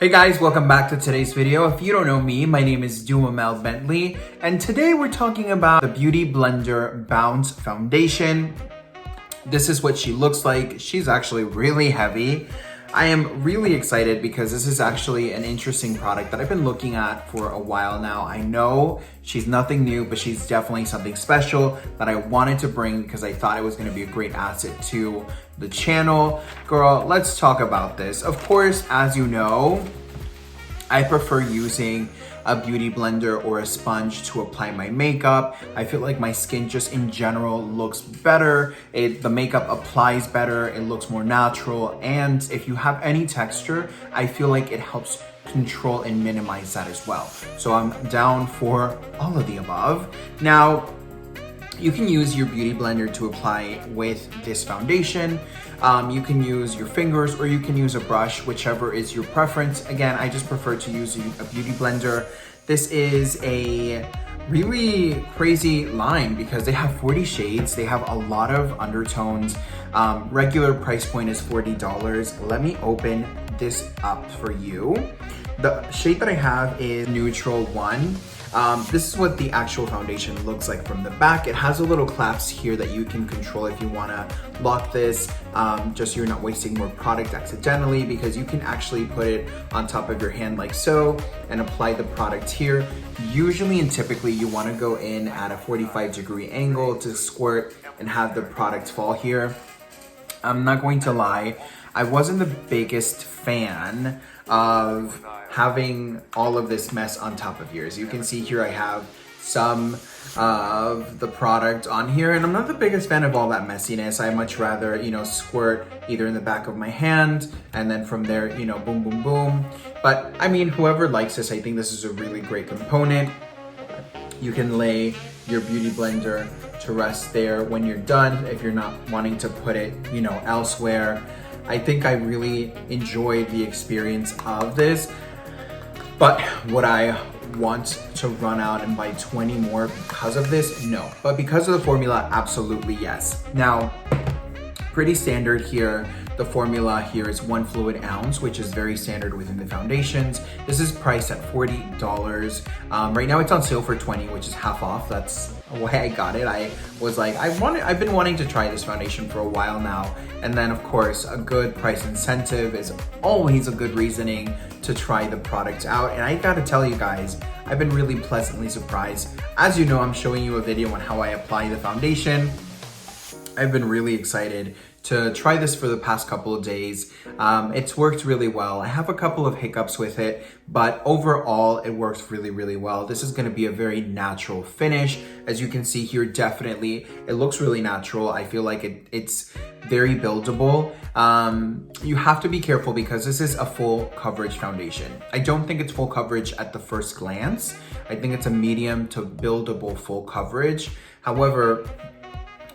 Hey guys, welcome back to today's video. If you don't know me, my name is Duhamel Bentley, and today we're talking about the Beauty Blender Bounce Foundation. This is what she looks like. She's actually really heavy. I am really excited because this is actually an interesting product that I've been looking at for a while now. I know she's nothing new, but she's definitely something special that I wanted to bring because I thought it was going to be a great asset to the channel. Girl, let's talk about this. Of course, as you know, I prefer using a beauty blender or a sponge to apply my makeup. I feel like my skin just in general looks better. The makeup applies better, it looks more natural, and if you have any texture, I feel like it helps control and minimize that as well. So I'm down for all of the above. Now, you can use your beauty blender to apply with this foundation. You can use your fingers or you can use a brush, whichever is your preference. Again, I just prefer to use a beauty blender. This is a really crazy line because they have 40 shades. They have a lot of undertones. Regular price point is $40. Let me open this up for you. The shade that I have is Neutral 1. This is what the actual foundation looks like from the back. It has a little clasp here that you can control if you want to lock this, just so you're not wasting more product accidentally, because you can actually put it on top of your hand like so and apply the product here. Usually and typically you want to go in at a 45-degree angle to squirt and have the product fall here. I'm not going to lie, I wasn't the biggest fan of having all of this mess on top of here. As you can see here, I have some of the product on here, and I'm not the biggest fan of all that messiness. I much rather, squirt either in the back of my hand, and then from there, boom, boom, boom. But I mean, whoever likes this, I think this is a really great component. You can lay your beauty blender to rest there when you're done, if you're not wanting to put it, elsewhere. I think I really enjoyed the experience of this, but would I want to run out and buy 20 more because of this? No, but because of the formula, absolutely yes. Now, pretty standard here. The formula here is 1 fluid ounce, which is very standard within the foundations. This is priced at $40. Right now it's on sale for $20, which is half off. That's why I got it. I was like, I've been wanting to try this foundation for a while now. And then of course, a good price incentive is always a good reasoning to try the product out. And I gotta tell you guys, I've been really pleasantly surprised. As you know, I'm showing you a video on how I apply the foundation. I've been really excited to try this for the past couple of days. It's worked really well. I have a couple of hiccups with it, but overall it works really, really well. This is gonna be a very natural finish. As you can see here, definitely, it looks really natural. I feel like it's very buildable. You have to be careful because this is a full coverage foundation. I don't think it's full coverage at the first glance. I think it's a medium to buildable full coverage. However,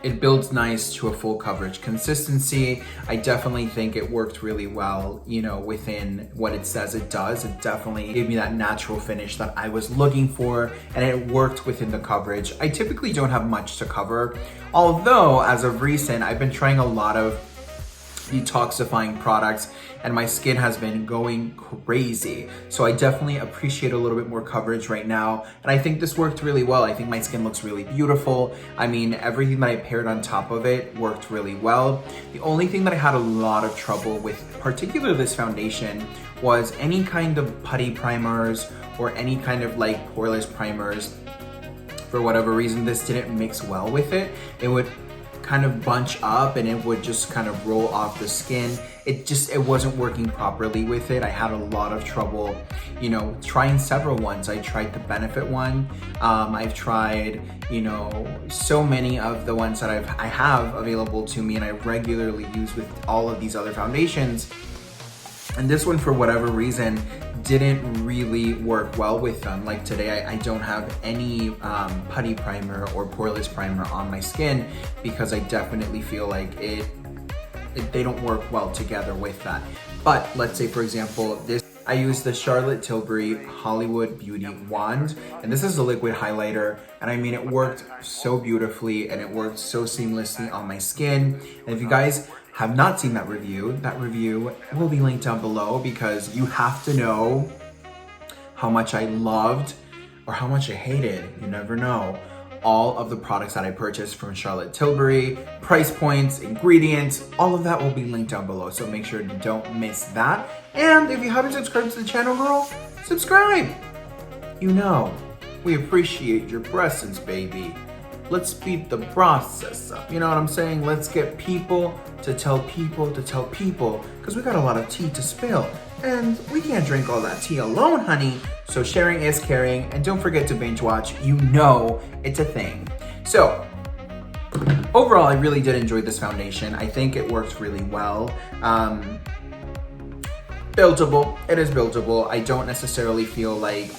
it builds nice to a full coverage consistency. I definitely think it worked really well, within what it says it does. It definitely gave me that natural finish that I was looking for, and it worked within the coverage. I typically don't have much to cover, although as of recent, I've been trying a lot of detoxifying products and my skin has been going crazy. So I definitely appreciate a little bit more coverage right now. And I think this worked really well. I think my skin looks really beautiful. I mean, everything that I paired on top of it worked really well. The only thing that I had a lot of trouble with, particularly this foundation, was any kind of putty primers or any kind of like poreless primers. For whatever reason, this didn't mix well with it. It would kind of bunch up and it would just kind of roll off the skin. It wasn't working properly with it. I had a lot of trouble, trying several ones. I tried the Benefit one. I've tried, so many of the ones that I have available to me and I regularly use with all of these other foundations. And this one, for whatever reason, didn't really work well with them. Like today, I don't have any putty primer or poreless primer on my skin because I definitely feel like they don't work well together with that. But let's say, for example, this I use the Charlotte Tilbury Hollywood Beauty Wand, and this is a liquid highlighter, and I mean, it worked so beautifully and it worked so seamlessly on my skin. And if you guys have not seen that review will be linked down below, because you have to know how much I loved or how much I hated, you never know, all of the products that I purchased from Charlotte Tilbury, price points, ingredients, all of that will be linked down below, so make sure you don't miss that. And if you haven't subscribed to the channel, girl, subscribe. You know, we appreciate your presence, baby. Let's speed the process up, you know what I'm saying? Let's get people to tell people to tell people, because we got a lot of tea to spill, and we can't drink all that tea alone, honey. So sharing is caring, and don't forget to binge watch. You know it's a thing. So overall, I really did enjoy this foundation. I think it works really well. Buildable, it is buildable. I don't necessarily feel like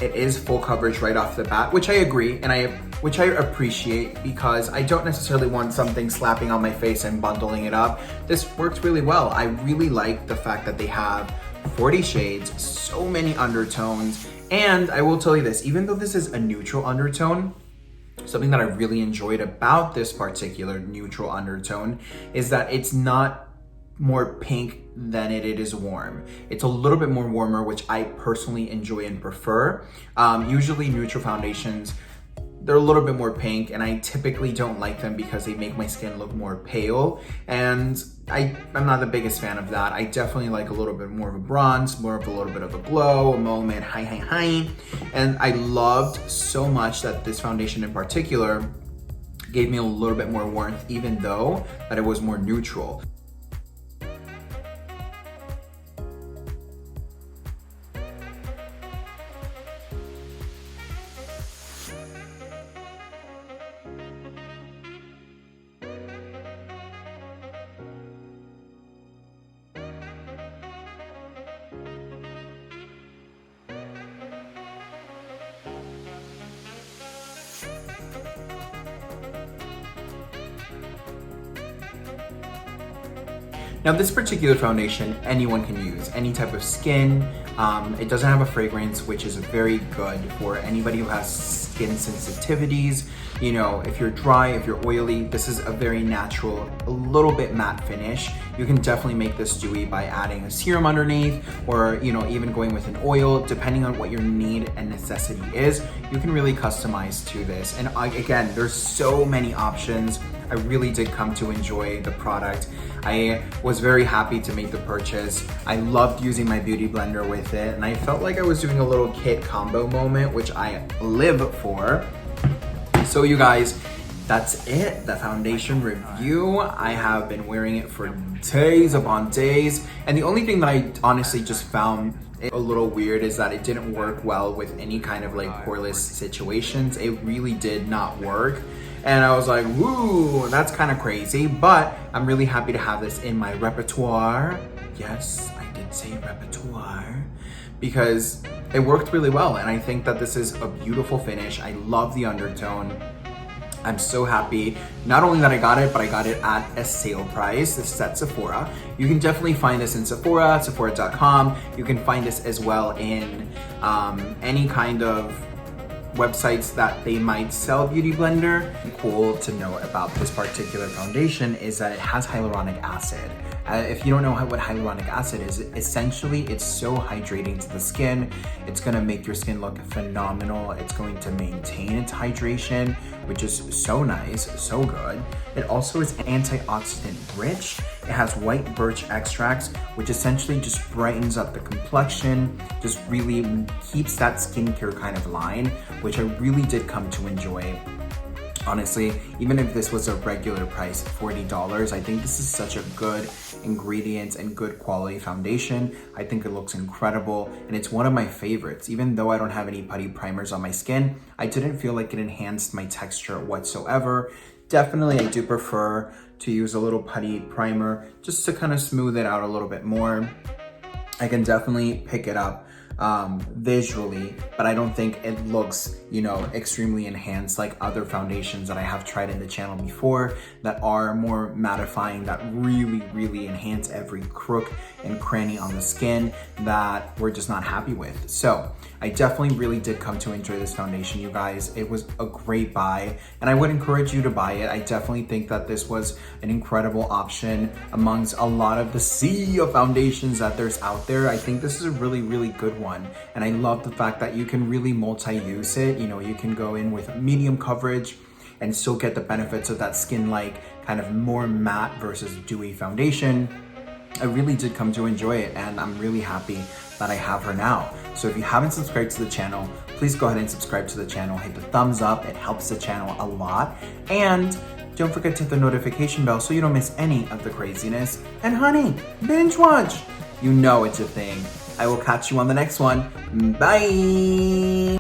it is full coverage right off the bat, which I agree, and which I appreciate, because I don't necessarily want something slapping on my face and bundling it up. This works really well. I really like the fact that they have 40 shades, so many undertones, and I will tell you this, even though this is a neutral undertone, something that I really enjoyed about this particular neutral undertone is that it's not more pink than it is warm. It's a little bit more warmer, which I personally enjoy and prefer. Usually neutral foundations, they're a little bit more pink, and I typically don't like them because they make my skin look more pale, and I'm not the biggest fan of that. I definitely like a little bit more of a bronze, more of a little bit of a glow, a moment, hi. And I loved so much that this foundation in particular gave me a little bit more warmth, even though that it was more neutral. Now this particular foundation, anyone can use, any type of skin. It doesn't have a fragrance, which is very good for anybody who has skin sensitivities. You know, if you're dry, if you're oily, this is a very natural, a little bit matte finish. You can definitely make this dewy by adding a serum underneath, or, you know, even going with an oil, depending on what your need and necessity is. You can really customize to this. And again, there's so many options. I really did come to enjoy the product. I was very happy to make the purchase. I loved using my beauty blender with it, and I felt like I was doing a little kit combo moment, which I live for. So you guys, that's it, the foundation review. I have been wearing it for days upon days, and the only thing that I honestly just found a little weird is that it didn't work well with any kind of like poreless situations. It really did not work. And I was like, woo, that's kind of crazy, but I'm really happy to have this in my repertoire. Yes, I did say repertoire, because it worked really well. And I think that this is a beautiful finish. I love the undertone. I'm so happy, not only that I got it, but I got it at a sale price. This is at Sephora. You can definitely find this in Sephora, Sephora.com. You can find this as well in any kind of websites that they might sell beauty blender. Cool to know about this particular foundation is that it has hyaluronic acid. If you don't know what hyaluronic acid is, essentially it's so hydrating to the skin. It's gonna make your skin look phenomenal. It's going to maintain its hydration, which is so nice, so good. It also is antioxidant rich. It has white birch extracts, which essentially just brightens up the complexion, just really keeps that skincare kind of line, which I really did come to enjoy. Honestly, even if this was a regular price, $40, I think this is such a good ingredient and good quality foundation. I think it looks incredible, and it's one of my favorites. Even though I don't have any putty primers on my skin, I didn't feel like it enhanced my texture whatsoever. Definitely, I do prefer to use a little putty primer just to kind of smooth it out a little bit more. I can definitely pick it up visually, but I don't think it looks, you know, extremely enhanced like other foundations that I have tried in the channel before that are more mattifying, that really enhance every crook and cranny on the skin that we're just not happy with. So I definitely really did come to enjoy this foundation, you guys. It was a great buy, and I would encourage you to buy it. I definitely think that this was an incredible option amongst a lot of the sea of foundations that there's out there. I think this is a really good one, and I love the fact that you can really multi-use it. You know, you can go in with medium coverage and still get the benefits of that skin-like kind of more matte versus dewy foundation. I really did come to enjoy it, and I'm really happy that I have her now. So if you haven't subscribed to the channel, please go ahead and subscribe to the channel. Hit the thumbs up, it helps the channel a lot. And don't forget to hit the notification bell so you don't miss any of the craziness. And honey, binge watch. You know it's a thing. I will catch you on the next one. Bye.